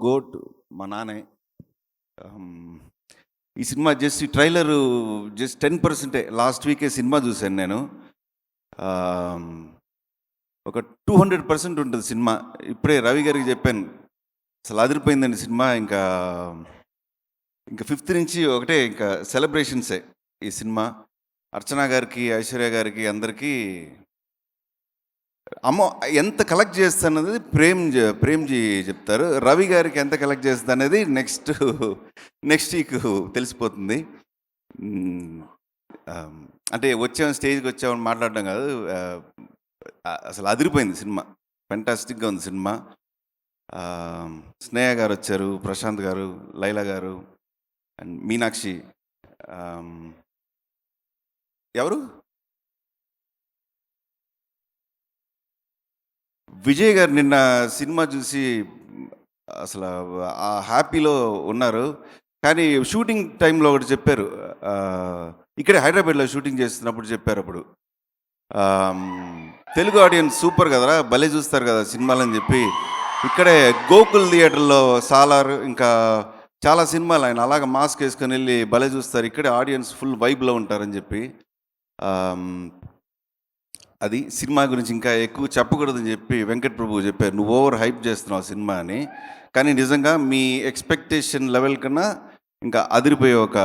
Goat మా నాన్నే. ఈ సినిమా జస్ట్ ఈ ట్రైలరు జస్ట్ 10%. లాస్ట్ వీకే సినిమా చూశాను నేను. ఒక 200% ఉంటుంది సినిమా. ఇప్పుడే రవి గారికి చెప్పాను, అసలు అదిరిపోయిందండి సినిమా. ఇంకా 5th నుంచి ఒకటే ఇంకా సెలబ్రేషన్సే ఈ సినిమా. అర్చన గారికి, ఐశ్వర్య గారికి, అందరికీ ఎంత కలెక్ట్ చేస్తానది ప్రేమ్జీ చెప్తారు. రవి గారికి ఎంత కలెక్ట్ చేస్తుంది అనేది నెక్స్ట్ వీక్ తెలిసిపోతుంది. అంటే స్టేజ్కి వచ్చామని మాట్లాడడం కాదు, అసలు అదిరిపోయింది సినిమా. ఫెంటాస్టిక్గా ఉంది సినిమా. స్నేహ గారు వచ్చారు, ప్రశాంత్ గారు, లైలా గారు అండ్ మీనాక్షి. ఎవరు విజయ్ గారు నిన్న సినిమా చూసి అసలు ఆ హ్యాపీలో ఉన్నారు. కానీ షూటింగ్ టైంలో ఒకటి చెప్పారు, ఇక్కడే హైదరాబాద్లో షూటింగ్ చేస్తున్నప్పుడు చెప్పారు. అప్పుడు తెలుగు ఆడియన్స్ సూపర్ కదరా, భలే చూస్తారు కదా సినిమాలని చెప్పి, ఇక్కడే గోకుల్ థియేటర్లో సాలార్ ఇంకా చాలా సినిమాలు ఆయన అలాగ మాస్క్ వేసుకొని వెళ్ళి భలే చూస్తారు, ఇక్కడే ఆడియన్స్ ఫుల్ వైబ్లో ఉంటారని చెప్పి. అది సినిమా గురించి ఇంకా ఎక్కువ చెప్పకూడదని చెప్పి వెంకట్ ప్రభు చెప్పారు, నువ్వు ఓవర్ హైప్ చేస్తున్నావు సినిమా అని. కానీ నిజంగా మీ ఎక్స్పెక్టేషన్ లెవెల్ కన్నా ఇంకా అదిరిపోయే ఒక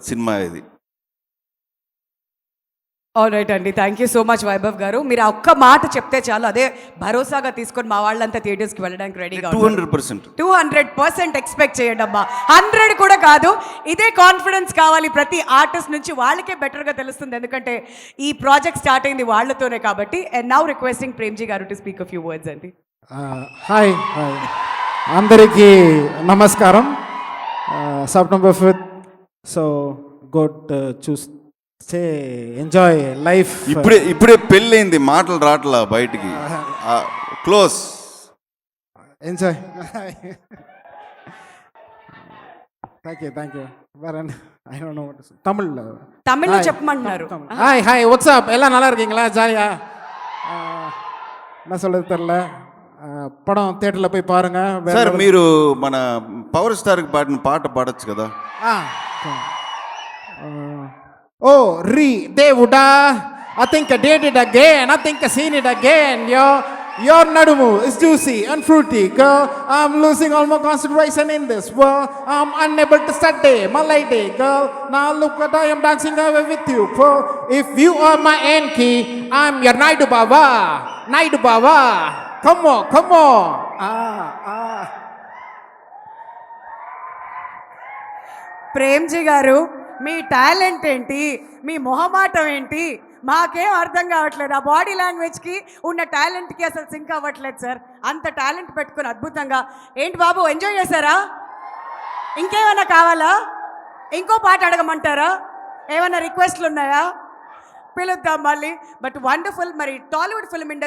సినిమా ఇది. ఆల్రైట్ అండి, thank you so much Vaibhav గారు. మీరు ఆ ఒక్క మాట చెప్తే చాలు, అదే భరోసాగా తీసుకొని మా వాళ్ళంతా థియేటర్స్కి వెళ్ళడానికి రెడీగా 200% ఎక్స్పెక్ట్ చేయండి అమ్మా. 100 కూడా కాదు, ఇదే కాన్ఫిడెన్స్ కావాలి ప్రతి ఆర్టిస్ట్ నుంచి. వాళ్ళకే బెటర్గా తెలుస్తుంది, ఎందుకంటే ఈ ప్రాజెక్ట్ స్టార్ట్ అయింది వాళ్ళతోనే కాబట్టి. అండ్ నౌ రిక్వెస్టింగ్ ప్రేమ్జీ గారు to speak a few words అండి. హాయ్ అందరికీ నమస్కారం. September 5th, సో గుడ్ చూస్తే ఎంజాయ్ లైఫ్. ఇప్పుడే పెళ్ళైంది, మాటలు రావట్లా బయటికి. Close enjoy. థ్యాంక్ యూ తమిళ్లో చెప్పమంటున్నారు. హాయ్ వాట్సాప్ எல்லாம் நல்லா இருக்கீங்களா? ஜாலியா என்ன சொல்றது தெரியல. పடம் థియేటర్లో పోయి పారుங்க. సార్ మీరు మన పవర్ స్టార్కి పాడిన పాట పాడచ్చు కదా. ఓ రీ దేవుడా, I think I did it again, I think I seen it again. Your nadumu is juicy and fruity, girl. I'm losing all my concentration in this world. I'm unable to study my lady, girl. Now look what I am dancing away with you, girl. If you are my Enki, I'm your Naidu Baba. Come on. Premji గారు, మీ talent ఏంటి, మీ మొహమాటం ఏంటి, మాకేం అర్థం కావట్లేదు. ఆ body లాంగ్వేజ్కి ఉన్న టాలెంట్కి అసలు సింక్ అవ్వట్లేదు సార్. అంత టాలెంట్ పెట్టుకుని అద్భుతంగా. ఏంటి బాబు, ఎంజాయ్ చేశారా? ఇంకేమైనా కావాలా? ఇంకో పాట అడగమంటారా? ఏమైనా రిక్వెస్ట్లు ఉన్నాయా? పిలుద్దాం మళ్ళీ. But wonderful. మరి టాలీవుడ్ ఫిల్మ్ ఇండస్ట్రీ